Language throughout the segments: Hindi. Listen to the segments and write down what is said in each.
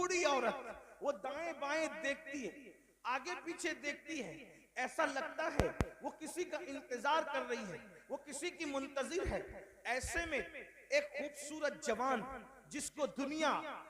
बूढ़ी औरत वो दाएं बाएं देखती है, आगे पीछे देखती है, ऐसा लगता है वो किसी का इंतजार कर रही है, वो किसी की मुंतजिर है। ऐसे में एक खूबसूरत जवान जिसको दुनिया,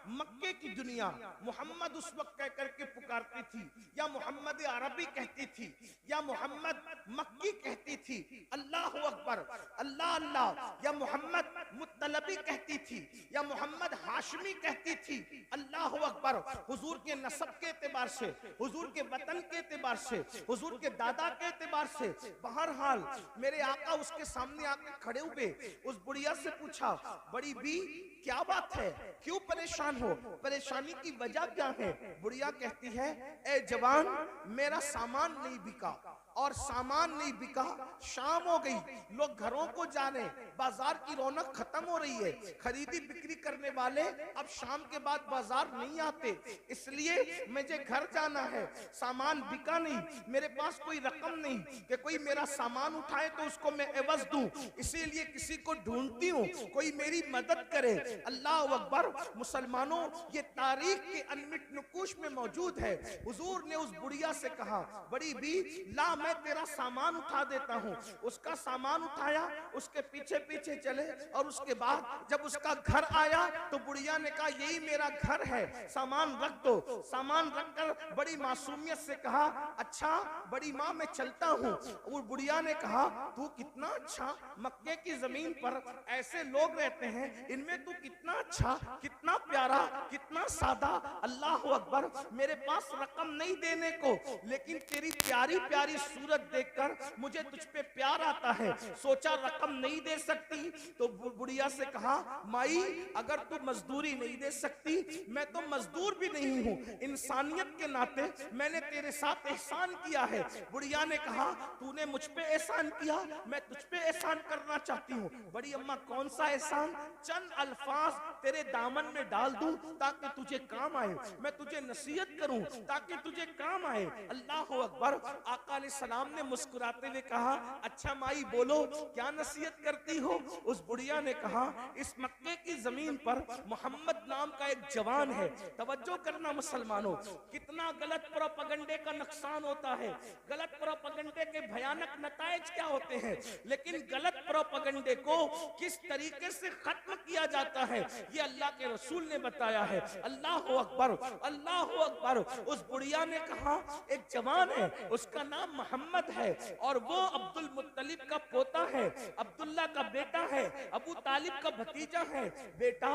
मक्के की दुनिया मोहम्मद उस वक्त कह करके पुकारती थी, या मोहम्मद अरबी कहती थी, या मोहम्मद मक्की कहती थी, अल्लाह अकबर, अल्लाह अल्लाह, या मोहम्मद मुत्तलबी कहती थी, या मोहम्मद हाशमी कहती थी, अल्लाह अकबर। हुजूर के नसब के एतबार से, हुजूर के वतन के एतबार से, हुजूर के दादा के एतबार से, बहरहाल मेरे आका उसके सामने आके खड़े हुए उस बुढ़िया से पूछा, बड़ी बी क्या बात है, क्यों परेशान हो, परेशानी की वजह क्या है? बुढ़िया कहती है, ए जवान, मेरा सामान नहीं बिका, और सामान नहीं बिका, शाम हो गई, लोग घरों को जा रहे, बाजार की रौनक खत्म हो रही है, खरीदी बिक्री करने वाले अब शाम के बाद बाजार नहीं आते, इसलिए मुझे घर जाना है, सामान बिका नहीं, मेरे पास कोई रकम नहीं कि कोई मेरा सामान उठाए तो उसको मैं एवज दूं, इसीलिए किसी को ढूंढती हूँ, कोई मेरी मदद करे। अल्लाह अकबर। मुसलमानों, ये तारीख के अनमिट नुकूश में मौजूद है। हुजूर ने उस बुढ़िया से कहा, बड़ी बी ला, मैं तेरा सामान उठा देता हूँ। उसका सामान उठाया, उसके पीछे पीछे चले, और उसके बाद जब उसका घर आया तो बुढ़िया ने कहा, यही मेरा घर है, सामान रख दो। सामान रखकर बड़ी मासूमियत से कहा, अच्छा बड़ी माँ मैं चलता हूँ। वो बुढ़िया ने कहा, तू कितना अच्छा, मक्के की जमीन पर ऐसे लोग रहते हैं, इनमें तू कितना अच्छा, कितना प्यारा, कितना सादा, अल्लाह अकबर। मेरे पास रकम नहीं देने को, लेकिन तेरी प्यारी प्यारी सूरत देखकर मुझे तुझ पे प्यार आता है, सोचा रकम नहीं दे सकती तो बुढ़िया से कहा, माई अगर तू मजदूरी नहीं दे सकती, मैं तो मजदूर भी नहीं हूँ, इंसानियत के नाते मैंने तेरे साथ एहसान किया है। बुढ़िया ने कहा, तूने मुझ पे एहसान किया, मैं तुझ पे एहसान करना चाहती हूँ। बड़ी अम्मा, कौन सा एहसान? चंद अल्फाज तेरे दामन में डाल दूं ताकि तुझे काम आए, मैं तुझे नसीहत करूं ताकि तुझे काम आए। अल्लाह अकबर। आका अलैहिस्सलाम ने मुस्कुराते हुए कहा, अच्छा माई बोलो, क्या नसीहत करती हो? उस बुढ़िया ने कहा, इस मक्के की जमीन पर मोहम्मद नाम का एक जवान है। तवज्जो करना मुसलमानों, कितना गलत प्रोपेगेंडे का नुकसान होता है, गलत प्रोपेगेंडे के भयानक नतायज क्या होते हैं, लेकिन गलत प्रोपेगेंडे को किस तरीके से खत्म किया जाता है ये अल्लाह के रसूल ने बताया है। अल्लाह अकबर, अल्लाह अकबर। उस बुढ़िया ने कहा, एक जवान है, उसका नाम मोहम्मद है, और वो अब्दुल मुत्तलिब का पोता है, अब्दुल्ला का बेटा है, अबू तालिब का भतीजा है। बेटा,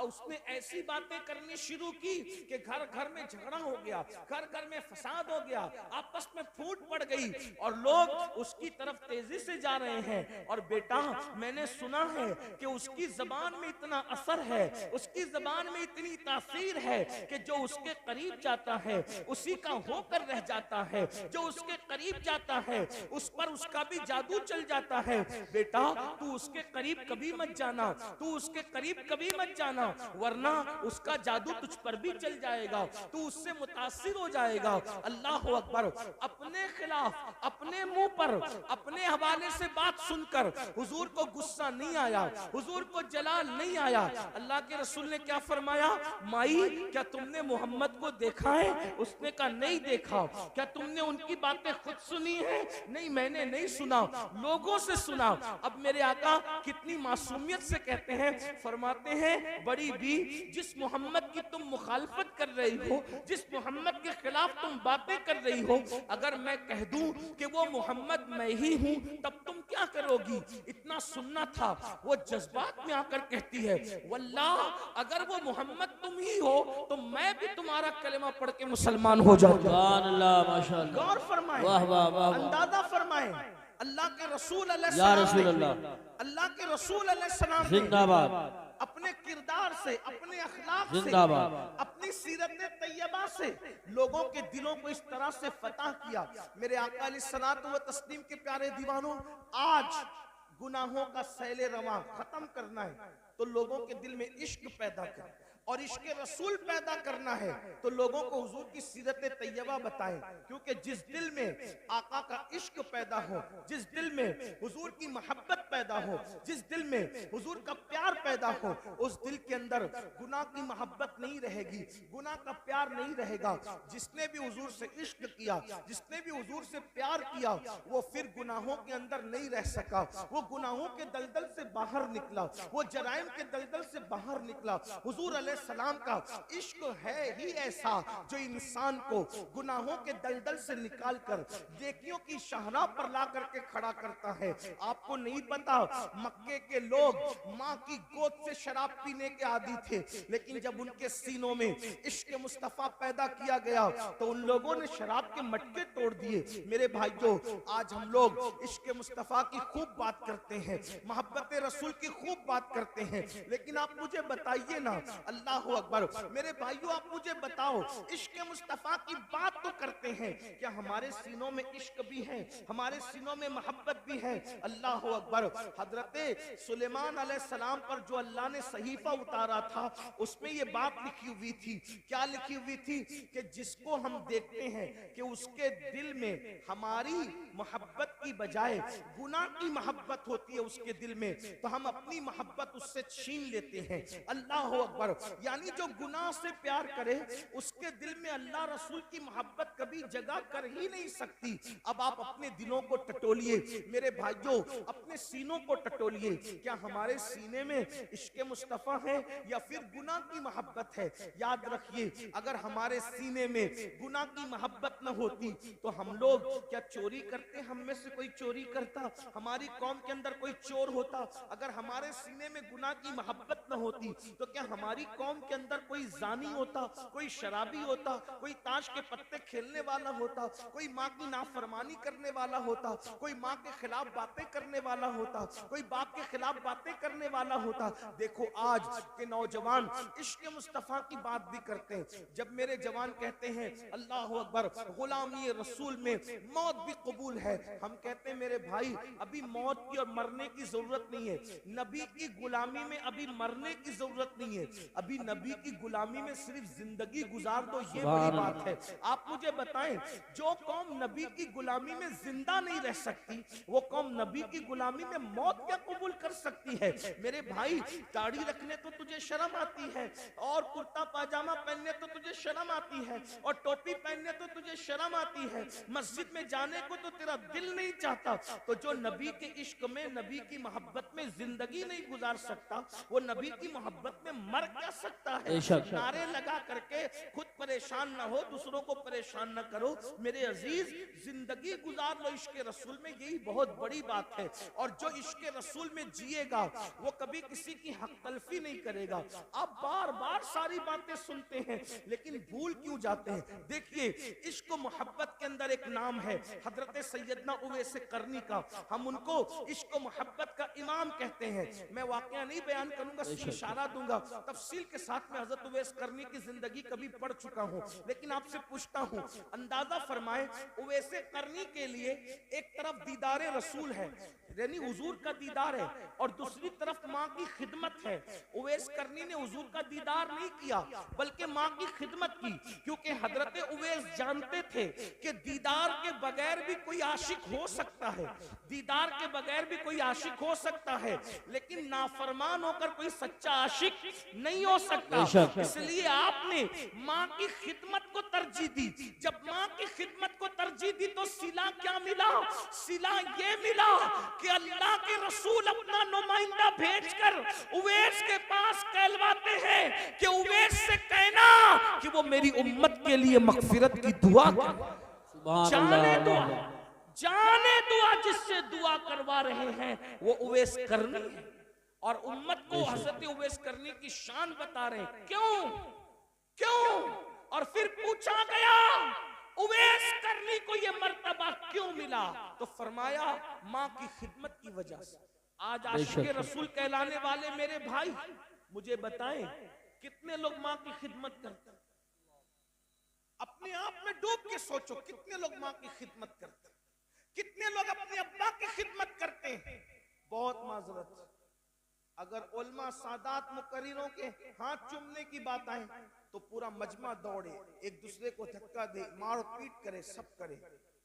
उसने ऐसी बातें करनी शुरू की कि घर घर में झगड़ा हो गया, घर घर में फसाद हो गया, आपस में फूट पड़ गई, और लोग उसकी तरफ तेजी से जा रहे हैं। और बेटा, मैंने सुना है कि उसकी जबान में इतना असर है, उसकी जबान में इतनी तासीर है कि जो उसके करीब जाता है उसी का होकर रह जाता है, जो उसके करीब जाता है उस पर उसका भी जादू चल जाता है। बेटा, तू उसके करीब कभी मत जाना, तू उसके करीब कभी मत जाना, वरना उसका जादू तुझ पर भी चल जाएगा, तू उससे मुतासिर हो जाएगा। अल्लाह अकबर। अपने खिलाफ, अपने मुंह पर, अपने हवाले से बात सुनकर हुजूर को गुस्सा नहीं आया, हुजूर को जलाल नहीं आया। अल्लाह के रसूल ने क्या फरमाया, माई क्या तुमने मोहम्मद को देखा है? उसने कहा, नहीं देखा। क्या तुमने उनकी बातें खुद सुनी है? नहीं, मैंने नहीं सुना, लोगों से सुना। अब मेरे आका कितनी मासूमियत से कहते हैं, फरमाते हैं, बड़ी भी, जिस मोहम्मद की तुम मुखालफत कर रही हो, जिस मोहम्मद के खिलाफ तुम बातें कर रही हो, अगर मैं कह दूं कि वो मोहम्मद मैं ही हूं, तब तुम क्या करोगी? इतना सुनना था। वो जज्बात में आकर कहती है, वल्लाह अगर वो मोहम्मद तुम ही हो तो मैं भी तुम्हारा कलेमा पढ़ के मुसलमान हो जाऊंगा। गौर फरमाएं, अंदाजा फरमाएं, अल्लाह के रसूल अल्लाह के रसूल अलैहिस्सलाम जिंदाबाद अपने किरदार से, अपने अखलाक से, अपनी सीरत तैयबा से लोगों के दिलों को इस तरह से फतह किया। मेरे आका अलैहिस्सलातु व तस्लीम के प्यारे दीवानों, आज गुनाहों का सैले रवां खत्म करना है तो लोगों के दिल में इश्क पैदा कर, और इश्क रसूल पैदा करना है तो लोगों को हुजूर की सीरत तैयबा बताएं, क्योंकि जिस दिल में आका का इश्क पैदा हो, जिस दिल में हुजूर की मोहब्बत पैदा हो, जिस दिल में हुजूर का प्यार पैदा हो, उस दिल के अंदर गुनाह की मोहब्बत नहीं रहेगी, गुनाह का प्यार नहीं रहेगा। जिसने भी हुजूर से इश्क किया, जिसने भी हुजूर से प्यार किया, वो फिर गुनाहों के अंदर नहीं रह सका, वो गुनाहों के दलदल से बाहर निकला, वो जराइम के दलदल से बाहर निकला। हुजूर अलैहिस्सलाम का इश्क है ही ऐसा जो इंसान को गुनाहों के दलदल से निकालकर नेकियों की शाहराह पर ला करके खड़ा करता है। आपको नहीं पता, मक्के के लोग माँ की गोद से शराब पीने के आदी थे, लेकिन जब उनके सीनों में इश्क मुस्तफा पैदा किया गया तो उन लोगों ने शराब के मटके तोड़ दिए। मेरे भाइयों, आज हम लोग इश्क मुस्तफा की खूब बात करते हैं, मोहब्बत रसूल की खूब बात करते हैं, लेकिन आप मुझे बताइए ना, अल्लाह अकबर, मेरे भाइयों आप मुझे बताओ, इश्क मुस्तफा की बात तो करते हैं, क्या हमारे सीनों में इश्क भी है, हमारे सीनों में मोहब्बत भी है? अल्लाह अकबर। हजरते सुलेमान अलैहिस्सलाम पर जो अल्लाह ने सहीफा उतारा था, उसमें ये बात लिखी हुई थी। क्या लिखी हुई थी? कि जिसको हम देखते हैं कि उसके दिल में हमारी मोहब्बत की बजाय गुनाह की मोहब्बत होती है उसके दिल में, तो हम अपनी मोहब्बत उससे छीन लेते हैं। अल्लाह अकबर। यानी जो गुनाह से प्यार करे उसके दिल में अल्लाह रसूल की मोहब्बत कभी जगह कर ही नहीं सकती। अब आप अपने दिलों को टटोलिए मेरे भाइयों, अपने सीनों को टटोलिए, क्या हमारे सीने में इश्क मुस्तफा है या फिर गुनाह की मोहब्बत है? याद रखिए, अगर हमारे सीने में गुनाह की मोहब्बत न होती तो हम लोग क्या चोरी करते? हम में से कोई चोरी करता? हमारी कौम के अंदर कोई चोर होता? अगर हमारे सीने में गुनाह की मोहब्बत न होती तो क्या हमारी कौम के अंदर कोई जानी होता, कोई शराबी होता, कोई ताश के पत्ते खेलने वाला होता, कोई माँ की नाफरमानी करने वाला होता, कोई माँ के खिलाफ बातें करने वाला होता, कोई बाप के खिलाफ बातें करने वाला होता? देखो आज के नौजवान इश्क मुस्तफा की बात भी करते हैं। जब मेरे जवान कहते हैं अल्लाह अकबर, गुलामी रसूल में मौत भी कबूल है, हम कहते हैं मेरे भाई अभी मौत की और मरने की जरूरत नहीं है, नबी की गुलामी में अभी मरने की जरूरत नहीं है, अभी नबी की गुलामी में सिर्फ जिंदगी गुजार दो, ये बड़ी बात है। आप मुझे बताएं, जो कौम नबी की गुलामी में जिंदा नहीं रह सकती, वो कौम नबी की गुलामी में मौत क्या कबूल कर सकती है? मेरे भाई, दाढ़ी रखने तो तुझे शर्म आती है, और कुर्ता पाजामा पहनने तो तुझे शर्म आती है, और टोपी पहनने तो तुझे शर्म आती है, मस्जिद में जाने को तो तेरा दिल नहीं चाहता, तो जो नबी के इश्क में, नबी की मोहब्बत में जिंदगी नहीं गुजार सकता, वो नबी की मोहब्बत में मर क्या सकता है? नारे लगा करके खुद परेशान ना हो, दूसरों को परेशान ना करो। मेरे अजीज, जिंदगी गुजार लो इश्क रसूल में, यही बहुत बड़ी बात है। और जो इश्क रसूल में जिएगा वो कभी किसी की हक तलफी नहीं करेगा। आप बार बार सारी बातें सुनते हैं लेकिन भूल क्यों जाते हैं? देखिए, इश्क मोहब्बत के अंदर एक नाम है हजरत सैयदना उवैस करनी का, हम उनको इश्क मोहब्बत का इमाम कहते हैं। मैं वाकया नहीं बयान करूंगा, इशारा दूंगा, तफसील के साथ में हजरत उवैस करनी की जिंदगी कभी पढ़ चुका हूं, लेकिन आपसे पूछता हूं, अंदाजा फरमाए, उवैस करनी के लिए एक तरफ दीदारे रसूल है, यानी हुजूर का दीदार है, और दूसरी तरफ माँ की खिदमत है। उवैस करनी ने हुजूर का दीदार नहीं किया बल्कि माँ की खिदमत की, क्योंकि हजरत उवैस जानते थे कि दीदार के बगैर भी कोई आशिक हो सकता है, दीदार के बगैर भी कोई आशिक हो सकता है, लेकिन नाफरमान होकर कोई सच्चा आशिक नहीं हो सकता। इसलिए आपने माँ की खिदमत को तरजीह दी। जब माँ की खिदमत को तरजीह दी तो सिला क्या मिला? सिला ये मिला कि अल्लाह के रसूल अपना नुमाइंदा भेजकर उवैस के पास कहलवाते हैं कि उवैस से कहना कि वो मेरी उम्मत के लिए मगफिरत की दुआ करे। जाने दुआ जिससे दुआ करवा रहे हैं वो उवैस करनी है, और उम्मत को हजरत उवैस करनी की शान बता रहे हैं। क्यों? और फिर पूछा गया उवैस करनी को ये मर्तबा क्यों मिला? तो फरमाया माँ की खिदमत की वजह से। आज आशिक रसूल कहलाने वाले मेरे भाई मुझे बताएं, कितने लोग माँ की खिदमत करते हैं? अपने आप में डूब के सोचो, कितने लोग माँ की खिदमत करते हैं? कितने लोग अपने अब्बा की खिदमत करते हैं? बहुत माजरत, अगर उलमा सादात मुकर्रिरों के हाथ चूमने की बात आए तो पूरा मजमा दौड़े, एक दूसरे को धक्का दे, मार पीट करे, सब करे।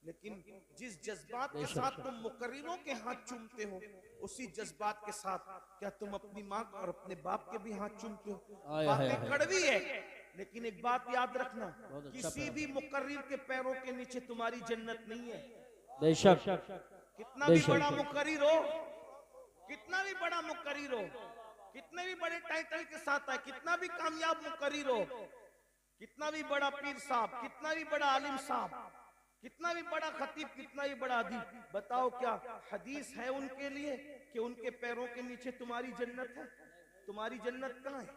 लेकिन जिस जज्बात के साथ तुम मुकर्रिरों के हाथ चूमते हो, उसी जज्बात के साथ क्या तुम अपनी माँ और अपने बाप के भी हाथ चूमते हो? बातें कड़वी है, लेकिन एक बात याद रखना, किसी भी मुकर्रिर के पैरों के नीचे तुम्हारी जन्नत नहीं है। बेशक। कितना भी बड़ा मुकर्रिर हो, कितना भी बड़ा मुकर्रिर हो, कितने भी बड़े टाइटल के साथ है, कितना भी कामयाब मुकर्रिर हो, कितना भी बड़ा पीर साहब, कितना भी बड़ा आलिम साहब, कितना भी बड़ा खतीब, कितना भी बड़ा अदीब, बताओ क्या हदीस है उनके लिए कि उनके पैरों के नीचे तुम्हारी जन्नत है? तुम्हारी जन्नत कहाँ है?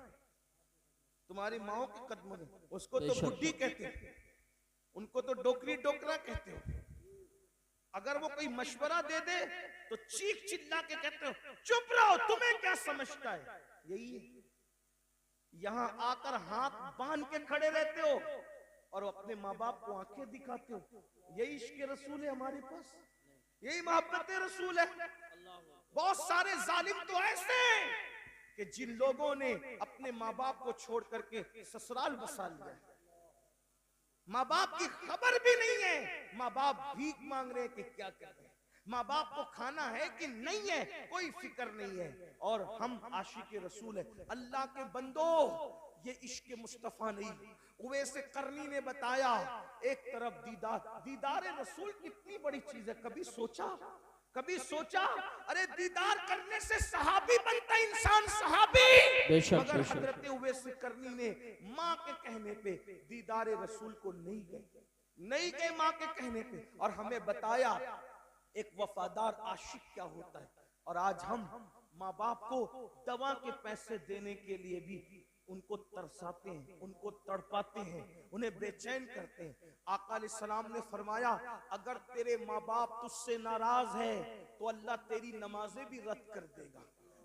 तुम्हारी माओ के कदमों में। उसको तो बुड्ढी कहते हैं, उनको तो डोकरी डोकरा कहते हो। अगर वो कोई मशवरा दे दे तो चीख चिल्ला के कहते हो चुप रहो, तुम्हें क्या समझता है? यही है। यहां आकर हाथ बांध के खड़े रहते हो और अपने माँ बाप को आंखें दिखाते हो। यही इश्क रसूल है हमारे पास, यही मोहब्बत रसूल है। बहुत सारे जालिम तो ऐसे हैं कि जिन लोगों ने अपने माँ बाप को छोड़ करके ससुराल बसा लिया, माँ बाप की खबर भी नहीं है, माँ बाप भीख मांग रहे हैं कि क्या कर रहे हैं, माँ बाप को खाना है कि नहीं है, कोई फिक्र नहीं है। और हम आशिक रसूल है। अल्लाह के बंदो, ये इश्क मुस्तफा नहीं, उवैसे करनी ने बताया, एक तरफ दीदार रसूल कितनी बड़ी चीज है। कभी सोचा अरे दीदार करने से सहाबी बनता इंसान, सहाबी। मगर हजरत उवैस करनी ने माँ के कहने पे दीदार रसूल को नहीं गए माँ के कहने पे, और हमें बताया एक वफादार आशिक क्या होता है। और आज हम माँ बाप को दवा के पैसे देने के लिए भी उनको तरसाते हैं, उनको तड़पाते हैं, उन्हें बेचैन करते हैं। आका अलैहिस्सलाम ने फरमाया, अगर तेरे माँ बाप तुझसे नाराज है तो अल्लाह तेरी नमाजें भी रद्द कर देगा,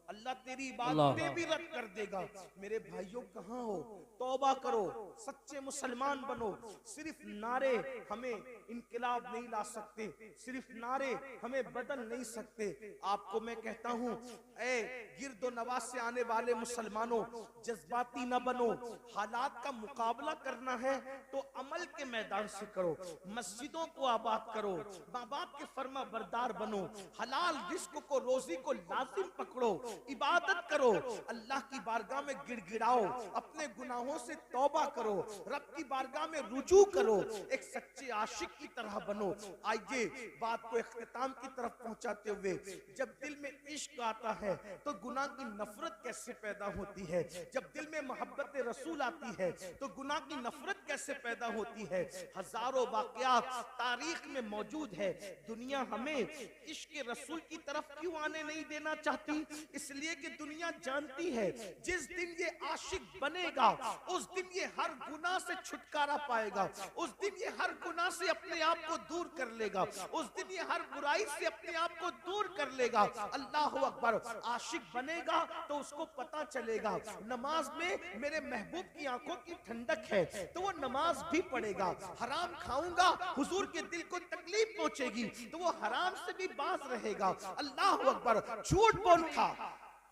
अल्लाह तेरी इबादतें भी रद्द कर देगा। मेरे भाइयों कहाँ हो? तौबा करो, सच्चे मुसलमान बनो। सिर्फ नारे हमें इनकलाब नहीं ला सकते, सिर्फ नारे हमें बदल नहीं सकते। आपको मैं कहता हूँ, ए गिरदो नवाज से आने वाले मुसलमानों, जज्बाती न बनो। हालात का मुकाबला करना है तो अमल के मैदान से करो, मस्जिदों को आबाद करो, माँ बाप के फर्मा बरदार बनो, हलाल रिस्क को, रोजी को लाजिम पकड़ो, इबादत करो, अल्लाह की बारगाह में गिड़गिड़ाओ, अपने गुनाहों से तौबा करो, रब की बारगाह में रुजू करो, एक सच्चे आशिक की तरह बनो। आइए बात को इख्तिताम की तरफ पहुंचाते हुए, जब दिल में इश्क आता है तो गुनाह की नफरत कैसे पैदा होती है, जब दिल में मोहब्बत रसूल आती है तो गुनाह की नफरत कैसे पैदा होती है। हजारों वाकयात तारीख में मौजूद है। दुनिया हमें इश्क रसूल की तरफ क्यों आने नहीं देना चाहती? इसलिए कि दुनिया जानती है जिस दिन ये आशिक बनेगा उस दिन ये हर गुनाह से छुटकारा पाएगा, उस दिन ये हर गुनाह से अपने आप को दूर कर लेगा, उस दिन ये हर बुराई से अपने आप को दूर कर लेगा। अल्लाह अकबर। आशिक बनेगा तो उसको पता चलेगा नमाज में मेरे महबूब की आंखों की ठंडक है, तो वो नमाज भी पढ़ेगा। हराम खाऊंगा, हुजूर के दिल को तकलीफ पहुंचेगी, तो वो हराम से भी बाज रहेगा। अल्लाह अकबर। झूठ बोल था,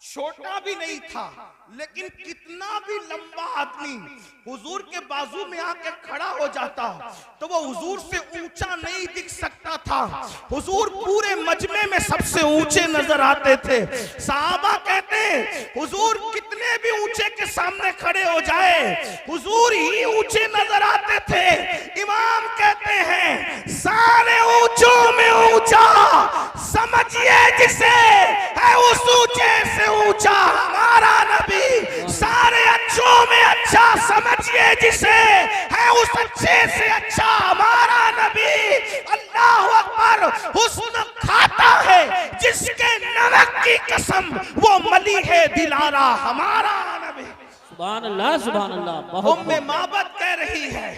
छोटा भी नहीं था, लेकिन कितना भी लंबा आदमी हुजूर के बाजू में आकर खड़ा हो जाता तो वो हुजूर से ऊंचा नहीं दिख सकता था। हुजूर पूरे मजमे में सबसे ऊंचे नजर आते थे। सहाबा कहते हैं हुजूर कितने भी ऊंचे के सामने खड़े हो जाए हुजूर ही ऊंचे नजर आते थे। इमाम कहते हैं सारे ऊंचों में ऊंचा समझिए जिसे है उस ऊंचे से ऊंचा हमारा नबी, सारे अच्छों में अच्छा समझिए जिसे है उस अच्छे से अच्छा हमारा नबी। अल्लाह अकबर। हुस्न खाता है जिसके नमक की कसम वो मली है दिलारा हमारा नबी। सुभान अल्लाह, सुभान अल्लाह। उम्मे माबद कह रही है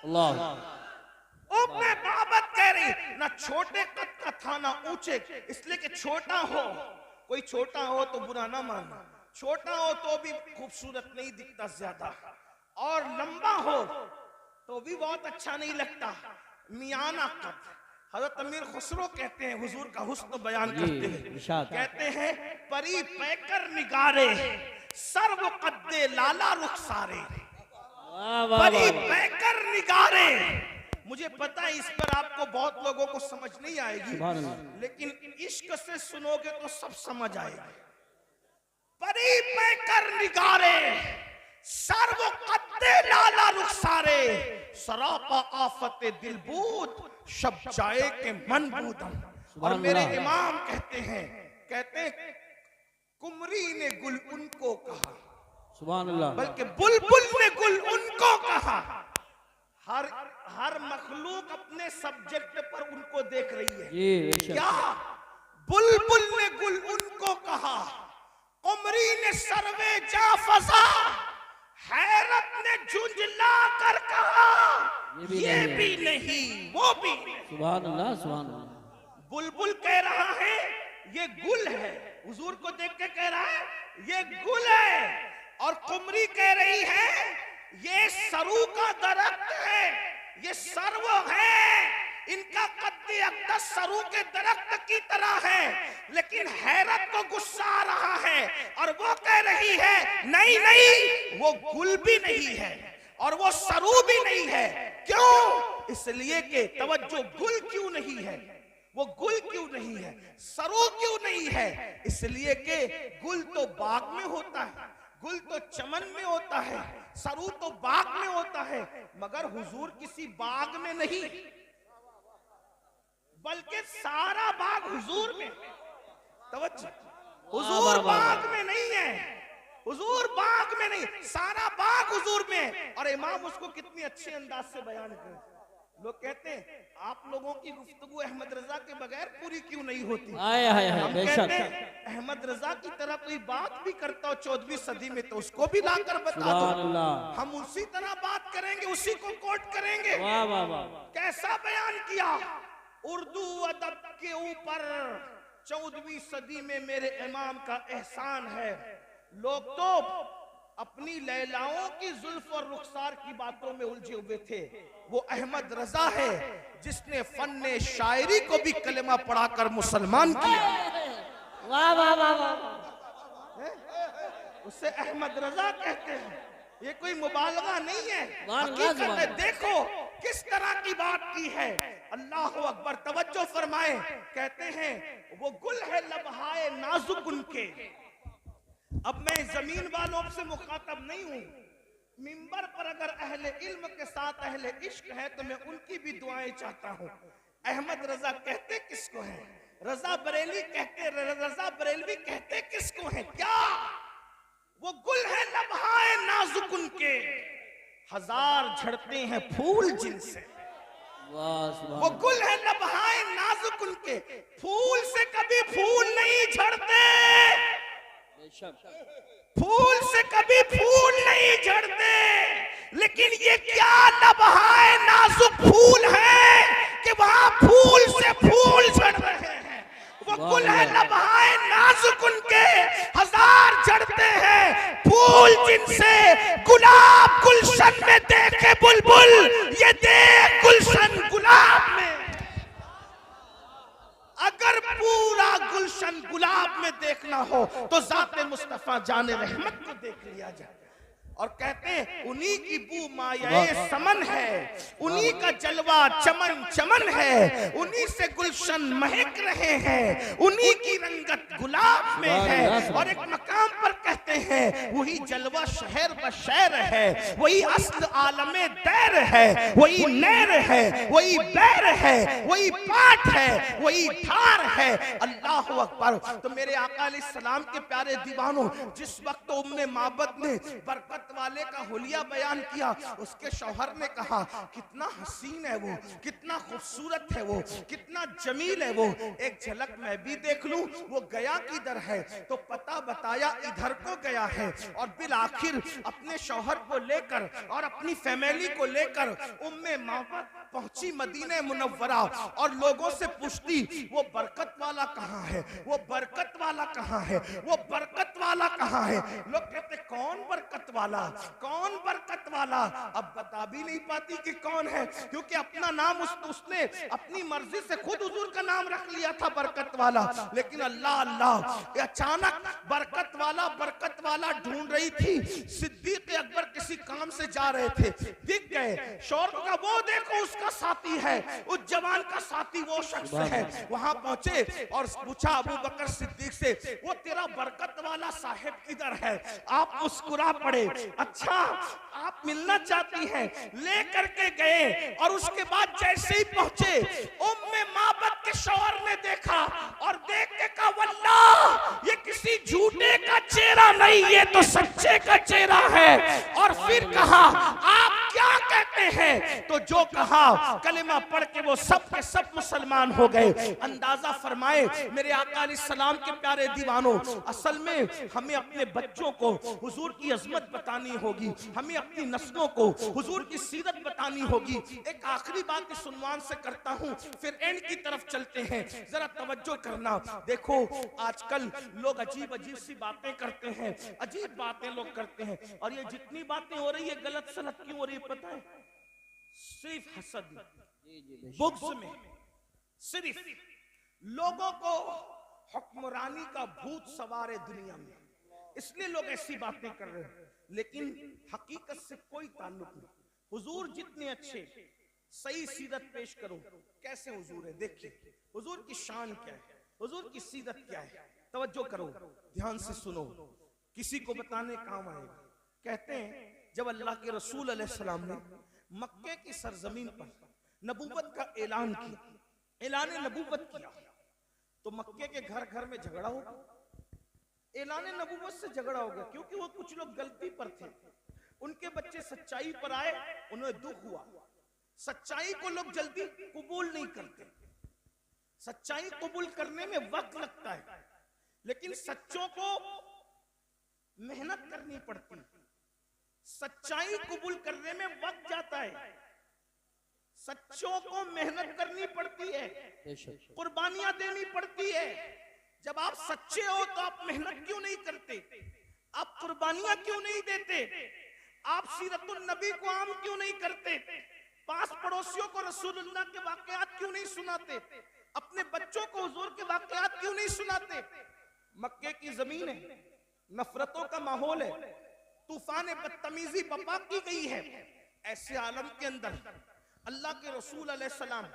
अल्लाह। उम्मे माबद कह रही ना छोटे कद का था ना ऊंचे, इसलिए कि छोटा हो, कोई छोटा हो तो बुरा ना मानना, छोटा हो तो भी खूबसूरत नहीं दिखता ज्यादा, और लंबा हो तो भी बहुत अच्छा नहीं लगता। मियाना कद, हजरत अमीर खुसरो कहते हैं, हुजूर का हुस्न बयान करते हैं, इरशाद। कहते हैं परी पैकर निगारे सर्व कद्दे लाला रुखसारे। वाह वाह परी वाह। पैकर निगारे, मुझे पता है इस पर आपको बहुत लोगों को समझ नहीं आएगी, सुभान अल्लाह। लेकिन इश्क से सुनोगे तो सब समझ आएगा। परी पैकर निगारे सर्व कद्दे लाला रुखसारे, सरापा आफते दिलबूद शब जाए के मन बूदम। और मेरे इमाम कहते हैं कुमरी ने गुल उनको कहा, सुभान अल्लाह। बल्कि बुलबुल ने गुल उनको कहा। हर मखलूक अपने सब्जेक्ट पर उनको देख रही है। जी बेशक। क्या बुलबुल ने गुल उनको कहा, कुमरी ने सर्वे जा फजा, हैरत ने झुंझला कर कहा ये भी नहीं वो भी नहीं। सुभान अल्लाह सुभान अल्लाह। बुलबुल कह रहा है ये गुल है, हुजूर को देख के कह रहा है ये गुल है, और कुमरी कह रही है ये सरू का दरख्त है, ये सर्व है, इनका कद्दे अक़दस सरू के दरख्त की तरह है। लेकिन हैरत को गुस्सा आ रहा है और वो कह रही है नहीं नहीं वो गुल भी नहीं है और वो सरू भी नहीं है। क्यों? इसलिए कि तवज्जो, गुल क्यों नहीं है, वो गुल क्यों नहीं है, सरू क्यों नहीं है? इसलिए कि गुल तो बाग में होता है, गुल तो चमन में होता है, सरू तो बाग में होता है, मगर हुजूर किसी बाग में नहीं, बल्कि सारा बाग हुजूर में। तवज्जो, हुजूर बाग में नहीं है, हुजूर बाग में नहीं, सारा बाग हुजूर में। और इमाम उसको कितनी अच्छे अंदाज से बयान कर। लोग कहते हैं आप लोगों की गुफ्तगू अहमद रजा के बगैर पूरी क्यों नहीं होती। आए हाय हाय हम बेशक। कहते हैं अहमद रजा की तरह कोई बात भी करता हो 14वीं सदी में तो उसको भी लाकर बता सुभान दो, अल्लाह। हम उसी तरह बात करेंगे, उसी को कोट करेंगे। वाह वाह वाह। कैसा बयान किया उर्दू अदब के ऊपर 14वीं सदी में मेरे इमाम का एहसान है। लोग तो अपनी लैलाओं की जुल्फ और रुखसार की बातों में उलझे हुए थे। वो अहमद रजा है जिसने फन्ने शायरी को भी कलमा पढ़ाकर मुसलमान किया। वाह वाह वाह वाह। उसे अहमद रजा कहते हैं, ये कोई मुबालगा नहीं है, वाह, हकीकत वाह, है। देखो किस तरह की बात की है। अल्लाह अकबर, तवज्जो फरमाए। कहते हैं वो गुल है लबहाए नाजुक उनके। अब मैं जमीन वालों से मुखातब नहीं हूं, मिंबर पर अगर अहले इल्म के साथ अहले इश्क है तो मैं उनकी भी दुआएं चाहता हूं। अहमद रजा कहते किसको है? रजा बरेली कहते, रजा बरेलवी कहते किसको है? क्या वो गुल है लबहाए नाजुक उनके, हजार झड़ते हैं फूल जिनसे। वो गुल है लबहाए नाजुक उनके, फूल से कभी फूल नहीं झड़ते, फूल से कभी फूल नहीं झड़ते। लेकिन ये क्या लबहाए नाजुक फूल है कि वहां फूल से फूल झड़ रहे हैं। वो गुल है लबहाए नाजुक उनके, हजार झड़ते हैं फूल जिनसे। गुलाब गुलशन में देखे बुलबुल, ये देख गुलशन गुलाब में। अगर पूरा गुलशन गुलाब में देखना हो तो जाते मुस्तफा जाने रहमत को देख लिया जाए। और कहते हैं उन्हीं की बू मायाए समन है, उन्हीं का जलवा चमन चमन है, उन्हीं से गुलशन महक रहे हैं, उन्हीं की रंगत गुलाब में है। और एक मकाम पर कहते हैं वही जलवा शहर बशैर है, वही असल आलमे दैर है, वही नैर है, वही बैर है, वही पाठ है, वही धार है। अल्लाह अकबर। तो मेरे आका अलैहिस्सलाम के प्यारे दीवानों, जिस वक्त उम्मे माबद ने बरकत वाले का हुलिया बयान किया, उसके शौहर ने कहा कितना हसीन है वो, कितना खूबसूरत है वो, कितना जमील है वो, एक झलक मैं भी देख लूं। वो गया किधर है तो पता बताया इधर को गया है। और बिल आखिर अपने शौहर को लेकर और अपनी फैमिली को लेकर उम्मे माबद पहुंची मदीने मुनव्वरा और लोगों से पूछती वो बरकत वाला कहाँ है, वो बरकत वाला कहाँ है, वो बरकत वाला कहाँ है। लोग कहते कौन बरकत वाला, कौन बरकत वाला। अब बता भी नहीं पाती कि कौन है, क्योंकि अपना नाम उसने अपनी मर्जी से खुद हुजूर का नाम रख लिया था बरकत वाला। लेकिन अल्लाह अल्लाह, अचानक बरकत वाला ढूंढ रही थी। सिद्दीक अकबर किसी काम से जा रहे थे, दिख गए। शौर का वो देखो उसका साथी है, उस जवान का साथी वो शख्स है। वहां पहुंचे और पूछा अबू बकर सिद्दीक से, वो तेरा बरकत वाला साहिब किधर है। आप मुस्कुरा पड़े, अच्छा आप मिलना चाहती हैं, ले करके गए। और उसके बाद जैसे ही पहुंचे उम्मे माबद के शौहर ने देखा और देख के कहा वल्लाह ये किसी झूठे का चेहरा नहीं, ये तो सच्चे का चेहरा है। और फिर कहा आप क्या कहते हैं, तो जो कहा कलिमा पढ़ के वो सब के सब मुसलमान हो गए। अंदाजा फरमाए मेरे आका अलैहिस्सलाम के प्यारे दीवानों, असल में हमें अपने बच्चों को हुजूर की अजमत बतानी होगी, हमें अपनी नस्लों को हुजूर की सीरत बतानी होगी। एक आखिरी बात इस उन्वान से करता हूं, फिर एंड की तरफ चलते हैं। जरा तवज्जो करना। देखो आजकल लोग अजीब अजीब सी बातें करते हैं, अजीब बातें लोग करते हैं। और ये जितनी बातें हो रही है गलत सलत क्यों हो रही है पता है? सिर्फ हसद में, बुग़्ज़ में, सिर्फ लोगों को हुक्मरानी का भूत सवार है दुनिया में, इसलिए लोग ऐसी बातें कर रहे हैं। लेकिन हकीकत से कोई ताल्लुक नहीं। हुजूर जितने अच्छे, सही सीरत पेश करो, कैसे हुजूर है देखिए, हुजूर की शान क्या है, हुजूर की सीरत क्या है। तवज्जो करो, ध्यान से सुनो, किसी को बताने काम आएगा। कहते हैं जब अल्लाह के रसूल अलैहिस्सलाम ने मक्के की सरजमीन पर नबूवत का ऐलान किया, ऐलान नबूवत किया, तो मक्के के घर घर में झगड़ा हो गया। ऐलान नबूवत से झगड़ा हो गया क्योंकि वो कुछ लोग गलती पर थे, उनके बच्चे सच्चाई पर आए, उन्हें दुख हुआ। सच्चाई को लोग जल्दी कबूल नहीं करते, सच्चाई कबूल करने में वक्त लगता है, लेकिन सच्चों को मेहनत करनी पड़ती है। सच्चाई कबूल करने में वक्त जाता है, सच्चों को मेहनत करनी पड़ती है, कुर्बानियां देनी पड़ती है। जब आप सच्चे हो तो आप मेहनत क्यों नहीं करते, आप कुर्बानियां क्यों नहीं देते, आप सीरतुन नबी को आम क्यों नहीं करते, पास पड़ोसियों को रसूलुल्लाह के वाकयात क्यों नहीं सुनाते, अपने बच्चों को हुजूर के वाकयात क्यों नहीं सुनाते। मक्के की जमीन है, नफरतों का माहौल है, तूफान बदतमीजी बपा की गई है। ऐसे आलम के अंदर अल्लाह के रसूल अलैहिस्सलाम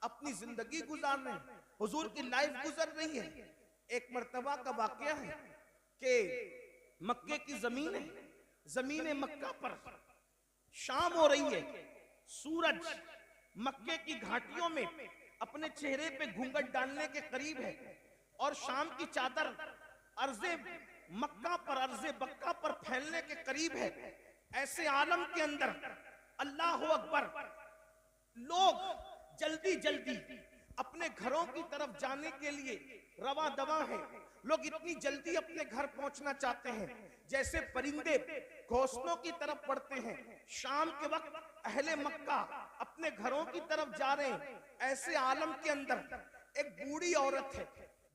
अपनी जिंदगी गुजार रहे हैं, हुजूर की लाइफ गुजर रही है। एक मर्तबा का वाकया है कि मक्के की जमीन है, जमीन मक्का पर शाम हो रही है, सूरज मक्के की घाटियों में अपने चेहरे पे घूंघट डालने के करीब है और शाम की चादर अर्ज़े मक्का पर, अर्ज़े बक्का पर फैलने के करीब है। ऐसे आलम के अंदर अल्लाह अकबर, लोग जल्दी जल्दी अपने घरों की तरफ जाने के लिए रवा दवा है। लोग इतनी जल्दी अपने घर पहुंचना चाहते हैं जैसे परिंदे घोंसलों की तरफ बढ़ते हैं। शाम के वक्त अहले मक्का अपने घरों की तरफ जा रहे हैं। ऐसे आलम के अंदर एक बूढ़ी औरत है,